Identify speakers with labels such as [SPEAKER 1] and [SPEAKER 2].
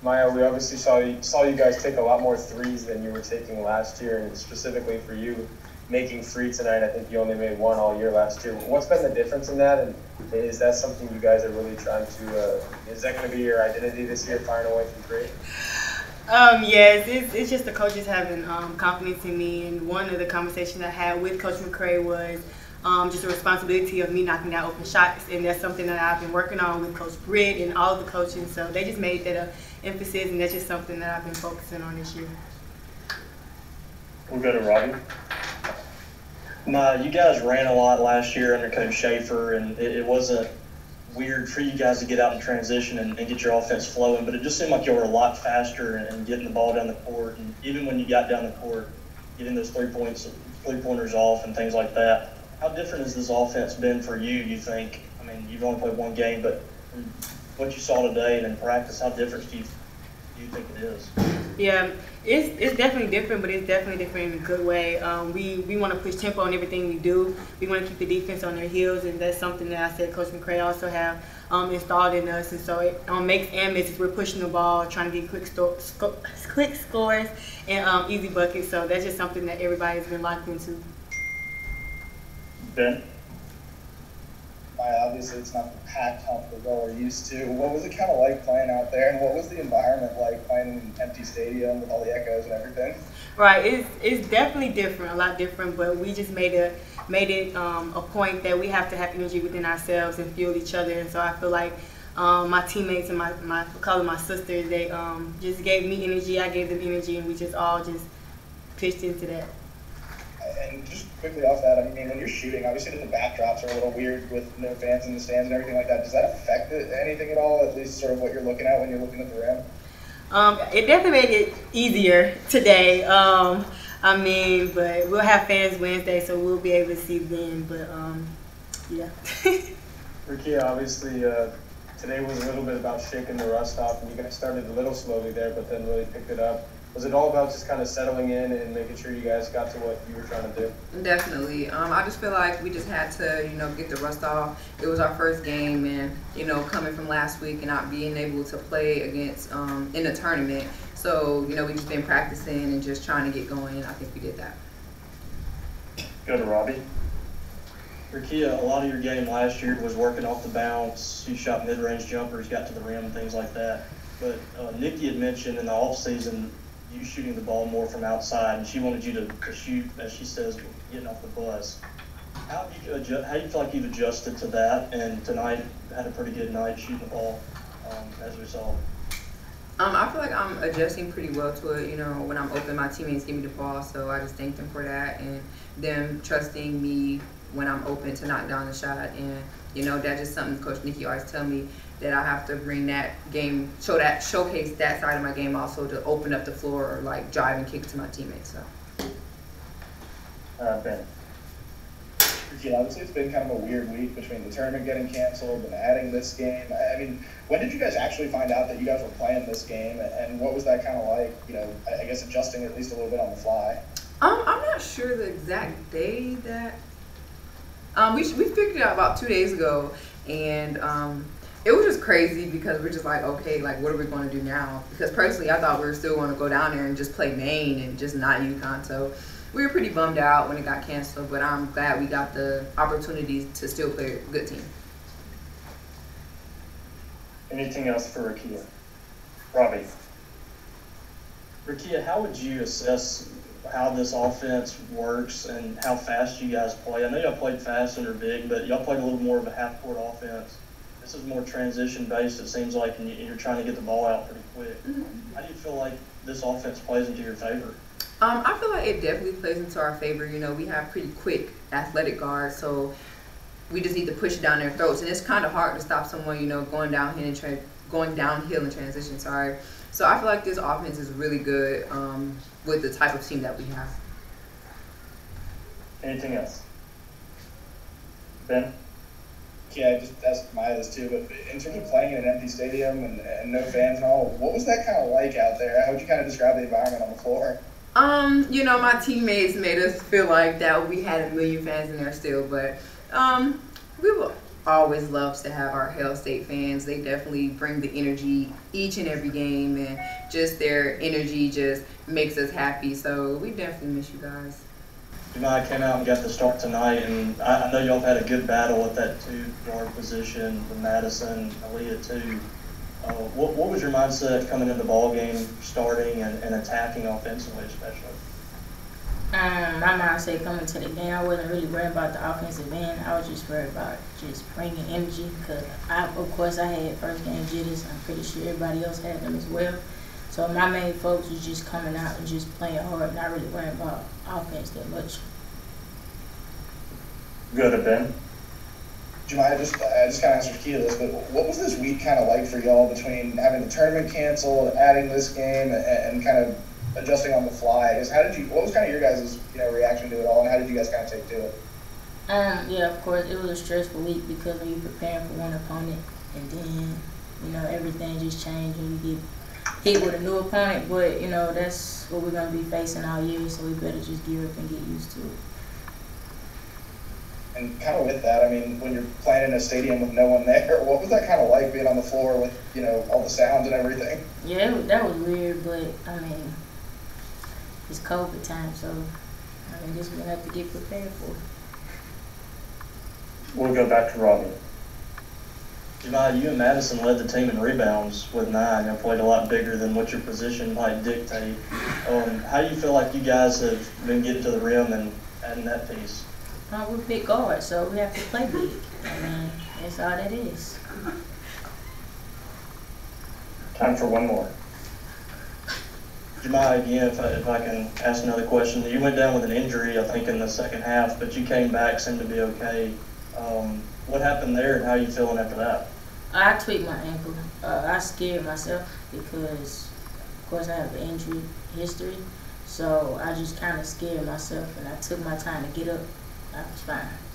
[SPEAKER 1] Maya, we obviously saw you guys take a lot more threes than you were taking last year, and specifically for you, making free tonight. I think you only made one all year last year. What's been the difference in that, and is that something you guys are really trying to? Is that going to be your identity this year, firing away from three?
[SPEAKER 2] Yes, it's just the coaches having confidence in me, and one of the conversations I had with Coach McCray was just the responsibility of me knocking down open shots, and that's something that I've been working on with Coach Britt and all of the coaching. So they just made that an emphasis, and that's just something that I've been focusing on this year.
[SPEAKER 1] We'll go to Robbie.
[SPEAKER 3] You guys ran a lot last year under Coach Schaefer, and it wasn't weird for you guys to get out in transition and get your offense flowing, but it just seemed like you were a lot faster and getting the ball down the court. And even when you got down the court, getting those 3-pointers off and things like that. How different has this offense been for you, you think? I mean, you've only played one game, but from what you saw today and in practice, how different do you think it is?
[SPEAKER 2] Yeah, it's definitely different, but it's definitely different in a good way. We want to push tempo on everything we do. We want to keep the defense on their heels, and that's something that I said Coach McCray also have installed in us. And so on makes and misses, we're pushing the ball, trying to get quick scores and easy buckets. So that's just something that everybody's been locked into.
[SPEAKER 3] Ben?
[SPEAKER 4] Obviously, it's not the packed hump that y'all are used to. What was it kind of like playing out there, and what was the environment like playing in an empty stadium with all the echoes and everything?
[SPEAKER 2] Right, it's definitely different, a lot different, but we just made it a point that we have to have energy within ourselves and fuel each other. And so I feel like my teammates and my call them my sisters, they just gave me energy, I gave them energy, and we just all just pitched into that.
[SPEAKER 4] And just quickly off that, I mean, when you're shooting, obviously the backdrops are a little weird with no fans in the stands and everything like that. Does that affect anything at all, at least sort of what you're looking at when you're looking at the rim?
[SPEAKER 2] It definitely made it easier today. I mean, but we'll have fans Wednesday, so we'll be able to see them. But, yeah.
[SPEAKER 1] Ricky, obviously, today was a little bit about shaking the rust off, and you guys started a little slowly there, but then really picked it up. Was it all about just kind of settling in and making sure you guys got to what you were trying to do?
[SPEAKER 5] Definitely. I just feel like we just had to, get the rust off. It was our first game, and, coming from last week and not being able to play against in the tournament. So, we just been practicing and just trying to get going, and I think we did that.
[SPEAKER 3] Go to Robbie. Rikia, a lot of your game last year was working off the bounce. You shot mid-range jumpers, got to the rim, things like that. But Nikki had mentioned in the offseason you shooting the ball more from outside, and she wanted you to shoot, as she says, getting off the bus. How do you feel like you've adjusted to that, and tonight had a pretty good night shooting the ball, as we saw?
[SPEAKER 5] I feel like I'm adjusting pretty well to it. When I'm open, my teammates give me the ball, so I just thank them for that, and them trusting me when I'm open to knock down the shot. And that's just something Coach Nikki always tell me, that I have to bring that game, showcase that side of my game also, to open up the floor or like drive and kick to my teammates. So.
[SPEAKER 3] Ben.
[SPEAKER 4] Yeah, obviously it's been kind of a weird week between the tournament getting canceled and adding this game. I mean, when did you guys actually find out that you guys were playing this game, and what was that kind of like? I guess adjusting at least a little bit on the fly.
[SPEAKER 5] I'm not sure the exact day that. We figured it out about 2 days ago, and it was just crazy because we're just like, okay, like what are we going to do now? Because personally, I thought we were still going to go down there and just play Maine and just not UConn. So we were pretty bummed out when it got canceled, but I'm glad we got the opportunity to still play a good team.
[SPEAKER 3] Anything else for Rikia? Robbie. Rikia, how would you assess how this offense works and how fast you guys play? I know y'all played fast and are big, but y'all played a little more of a half-court offense. This is more transition-based, it seems like, and you're trying to get the ball out pretty quick. Mm-hmm. How do you feel like this offense plays into your favor?
[SPEAKER 5] I feel like it definitely plays into our favor. We have pretty quick, athletic guards, so we just need to push it down their throats. And it's kind of hard to stop someone, going downhill in transition. Sorry. So I feel like this offense is really good with the type of team that we have.
[SPEAKER 3] Anything else? Ben?
[SPEAKER 4] Yeah, I just asked Maya this too, but in terms of playing in an empty stadium and no fans and all, what was that kind of like out there? How would you kind of describe the environment on the floor?
[SPEAKER 5] My teammates made us feel like that we had a million fans in there still, but always loves to have our Hail State fans. They definitely bring the energy each and every game, and just their energy just makes us happy. So we definitely miss you guys.
[SPEAKER 3] Jemiah came out and got the start tonight, and I know y'all have had a good battle with that 2-guard position with Madison, Aaliyah too. What was your mindset coming into the ball game, starting and attacking offensively, especially?
[SPEAKER 6] My mindset coming to the game, I wasn't really worried about the offensive end. I was just worried about just bringing energy, because of course I had first game jitters. I'm pretty sure everybody else had them as well. So my main focus was just coming out and just playing hard, not really worrying about offense that much.
[SPEAKER 1] Go to Ben.
[SPEAKER 4] Jemiah, I just kind of asked Rakia this, but what was this week kind of like for y'all between having the tournament canceled, adding this game, and kind of adjusting on the fly? What was kind of your guys' reaction to it all, and how did you guys kind of take to it?
[SPEAKER 6] Yeah, of course, it was a stressful week because when you're preparing for one opponent, and then, everything just changed when you get hit with a new opponent. But, that's what we're going to be facing all year, so we better just gear up and get used to it.
[SPEAKER 4] And kind of with that, I mean, when you're playing in a stadium with no one there, what was that kind of like being on the floor with, all the sounds and everything?
[SPEAKER 6] Yeah, that was weird, but, it's COVID time, so, this we're going to have to get prepared for.
[SPEAKER 1] We'll go back to Robbie.
[SPEAKER 3] Jemiah, you and Madison led the team in rebounds with 9. You played a lot bigger than what your position might dictate. How do you feel like you guys have been getting to the rim and adding that piece?
[SPEAKER 6] We're big guards, so we have to play big. That's all that is.
[SPEAKER 1] Time for one more.
[SPEAKER 3] Jemiah, again, if I can ask another question. You went down with an injury, I think, in the second half, but you came back, seemed to be okay. What happened there, and how are you feeling after that?
[SPEAKER 6] I tweaked my ankle. I scared myself because, of course, I have an injury history. So I just kind of scared myself, and I took my time to get up. I was fine.